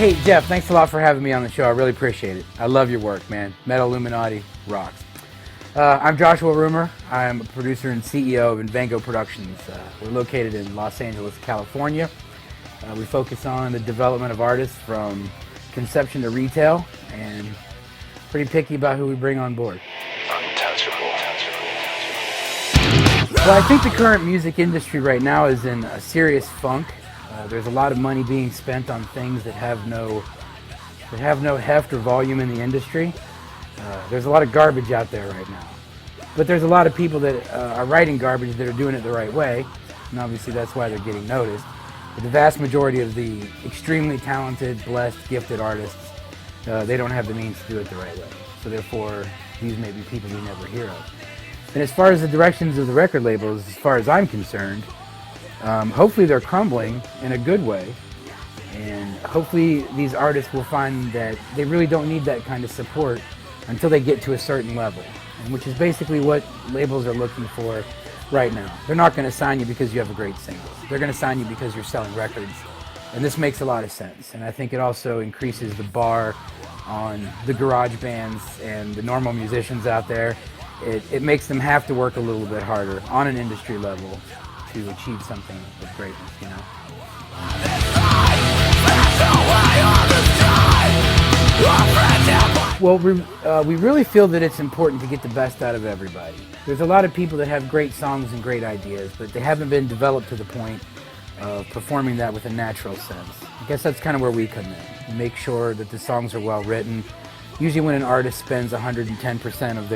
Hey, Jeff, thanks a lot for having me on the show. I really appreciate it. I love your work, man. Metalluminati rocks. I'm Joshua Rumer. I'm a producer and CEO of Invengo Productions. We're located in Los Angeles, California. We focus on the development of artists from conception to retail, and pretty picky about who we bring on board. Well, I think the current music industry right now is in a serious funk. There's a lot of money being spent on things that have no heft or volume in the industry. There's a lot of garbage out there right now. But there's a lot of people that are writing garbage that are doing it the right way, and obviously that's why they're getting noticed. But the vast majority of the extremely talented, blessed, gifted artists, they don't have the means to do it the right way. So therefore, these may be people you never hear of. And as far as the directions of the record labels, as far as I'm concerned, hopefully they're crumbling in a good way, and hopefully these artists will find that they really don't need that kind of support until they get to a certain level, which is basically what labels are looking for right now. They're not going to sign you because you have a great single. They're going to sign you because you're selling records, and this makes a lot of sense. And I think it also increases the bar on the garage bands and the normal musicians out there. It makes them have to work a little bit harder on an industry level to achieve something of greatness, you know? Well, we really feel that it's important to get the best out of everybody. There's a lot of people that have great songs and great ideas, but they haven't been developed to the point of performing that with a natural sense. I guess that's kind of where we come in. We make sure that the songs are well written. Usually when an artist spends 110% of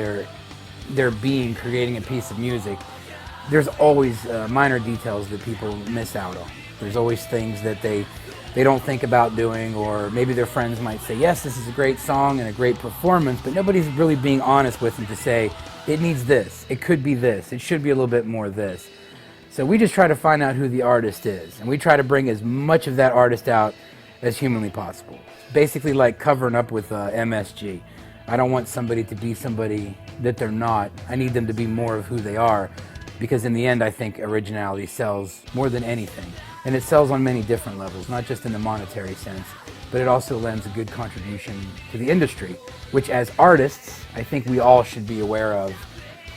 their being creating a piece of music, there's always minor details that people miss out on. There's always things that they don't think about doing, or maybe their friends might say, yes, this is a great song and a great performance, but nobody's really being honest with them to say, it needs this, it could be this, it should be a little bit more this. So we just try to find out who the artist is, and we try to bring as much of that artist out as humanly possible. Basically like covering up with MSG. I don't want somebody to be somebody that they're not. I need them to be more of who they are. Because in the end, I think originality sells more than anything. And it sells on many different levels, not just in the monetary sense, but it also lends a good contribution to the industry, which as artists, I think we all should be aware of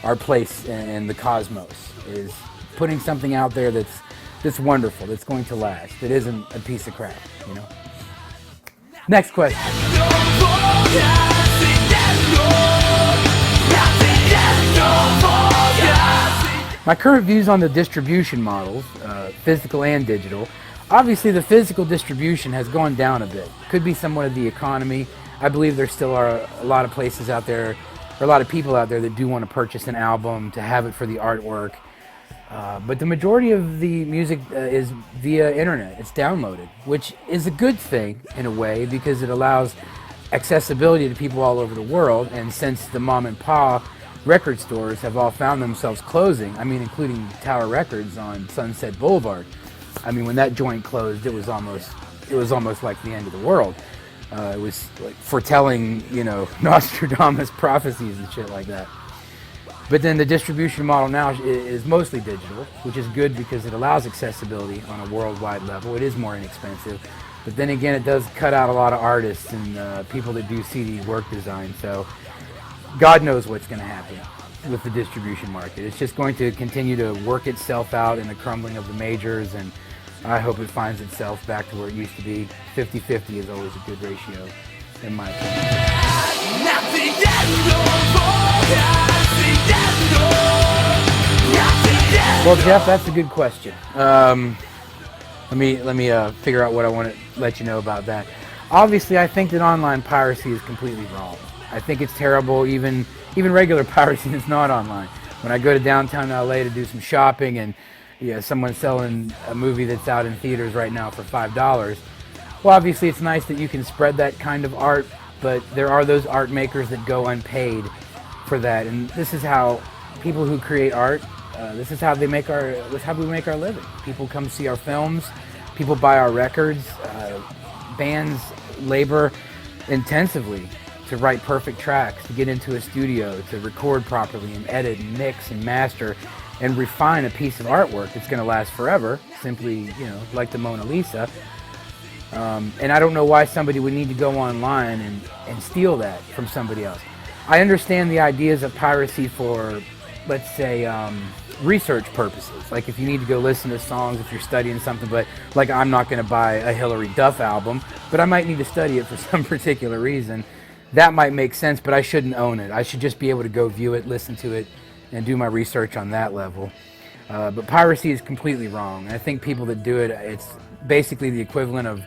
our place in the cosmos, is putting something out there that's wonderful, that's going to last, that isn't a piece of crap, you know? Next question. My current views on the distribution models, physical and digital. Obviously the physical distribution has gone down a bit. Could be somewhat of the economy. I believe there still are a lot of places out there, or a lot of people out there that do want to purchase an album, to have it for the artwork. But the majority of the music is via internet. It's downloaded, which is a good thing in a way because it allows accessibility to people all over the world. And since the mom and pop record stores have all found themselves closing, I mean, including Tower Records on Sunset Boulevard. I mean, when that joint closed, it was almost like the end of the world. It was like foretelling, you know, Nostradamus prophecies and shit like that. But then the distribution model now is mostly digital, which is good because it allows accessibility on a worldwide level. It is more inexpensive. But then again, it does cut out a lot of artists and people that do CD work design. So God knows what's going to happen with the distribution market. It's just going to continue to work itself out in the crumbling of the majors, and I hope it finds itself back to where it used to be. 50-50 is always a good ratio, in my opinion. Well, Jeff, that's a good question. Let me figure out what I want to let you know about that. Obviously, I think that online piracy is completely wrong. I think it's terrible, even regular piracy that's not online. When I go to downtown LA to do some shopping and someone's selling a movie that's out in theaters right now for $5, well, obviously it's nice that you can spread that kind of art, but there are those art makers that go unpaid for that. And this is how people who create art, this is how we make our living. People come see our films, people buy our records, bands labor intensively to write perfect tracks, to get into a studio, to record properly and edit and mix and master and refine a piece of artwork that's going to last forever, simply, like the Mona Lisa. And I don't know why somebody would need to go online and steal that from somebody else. I understand the ideas of piracy for, let's say, research purposes. Like if you need to go listen to songs, if you're studying something, but like I'm not going to buy a Hillary Duff album, but I might need to study it for some particular reason. That might make sense, but I shouldn't own it. I should just be able to go view it, listen to it, and do my research on that level. But piracy is completely wrong. I think people that do it, it's basically the equivalent of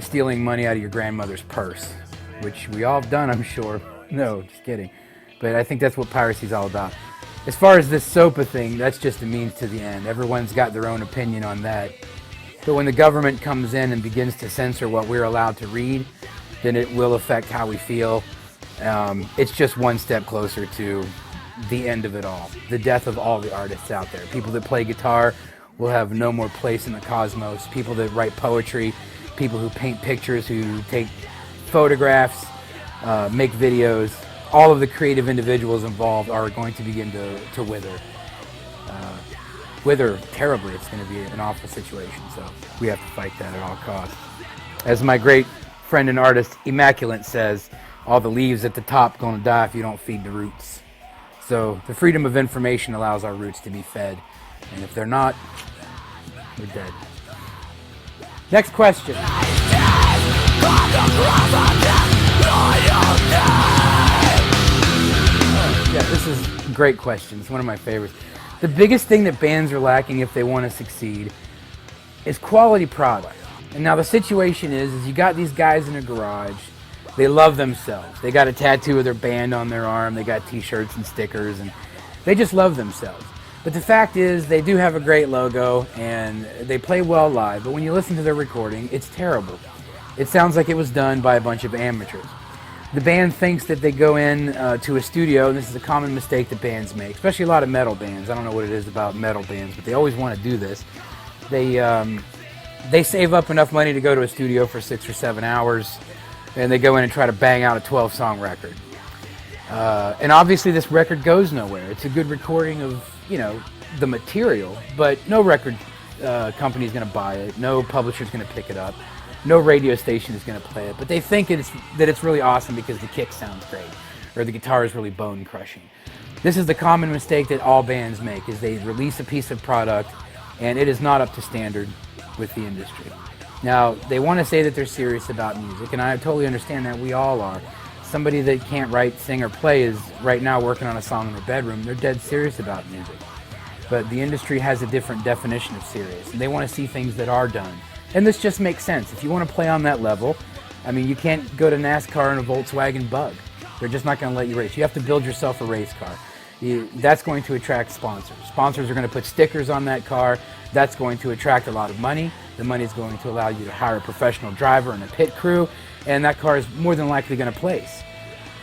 stealing money out of your grandmother's purse, which we all have done, I'm sure. No, just kidding. But I think that's what piracy is all about. As far as this SOPA thing, that's just a means to the end. Everyone's got their own opinion on that. But when the government comes in and begins to censor what we're allowed to read, then it will affect how we feel. It's just one step closer to the end of it all. The death of all the artists out there. People that play guitar will have no more place in the cosmos. People that write poetry, people who paint pictures, who take photographs, make videos, all of the creative individuals involved are going to begin to wither. Wither terribly. It's going to be an awful situation, so we have to fight that at all costs. As my great friend and artist Immaculate says, all the leaves at the top going to die if you don't feed the roots. So the freedom of information allows our roots to be fed, and if they're not, we're dead. Next question. Yeah, this is a great question. It's one of my favorites. The biggest thing that bands are lacking if they want to succeed is quality product. And now the situation is you got these guys in a garage. They love themselves. They got a tattoo of their band on their arm. They got t-shirts and stickers, and they just love themselves. But the fact is they do have a great logo and they play well live, but when you listen to their recording, it's terrible. It sounds like it was done by a bunch of amateurs. The band thinks that they go in to a studio, and this is a common mistake that bands make, especially a lot of metal bands. I don't know what it is about metal bands, but they always want to do this. They save up enough money to go to a studio for 6 or 7 hours, and they go in and try to bang out a 12-song record. And obviously this record goes nowhere. It's a good recording of, the material, but no record company is going to buy it. No publisher is going to pick it up. No radio station is going to play it. But they think that it's really awesome because the kick sounds great, or the guitar is really bone-crushing. This is the common mistake that all bands make, is they release a piece of product, and it is not up to standard with the industry. Now, they want to say that they're serious about music, and I totally understand that. We all are. Somebody that can't write, sing, or play is right now working on a song in their bedroom. They're dead serious about music. But the industry has a different definition of serious, and they want to see things that are done. And this just makes sense. If you want to play on that level, you can't go to NASCAR in a Volkswagen Bug. They're just not going to let you race. You have to build yourself a race car. That's going to attract sponsors. Sponsors are going to put stickers on that car. That's going to attract a lot of money. The money is going to allow you to hire a professional driver and a pit crew, and that car is more than likely going to place.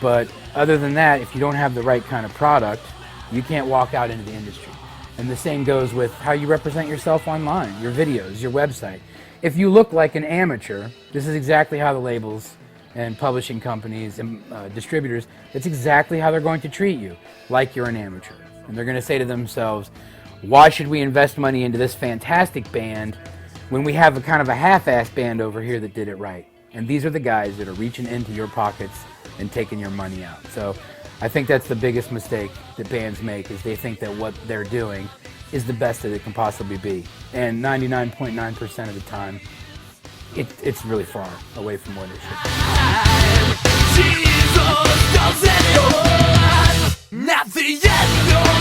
But other than that, if you don't have the right kind of product, you can't walk out into the industry. And the same goes with how you represent yourself online, your videos, your website. If you look like an amateur, this is exactly how the labels and publishing companies and distributors, that's exactly how they're going to treat you, like you're an amateur. And they're going to say to themselves, why should we invest money into this fantastic band when we have a kind of a half-assed band over here that did it right? And these are the guys that are reaching into your pockets and taking your money out. So I think that's the biggest mistake that bands make, is they think that what they're doing is the best that it can possibly be. And 99.9% of the time, it's really far away from what it should be. Jesus doesn't know, not the end.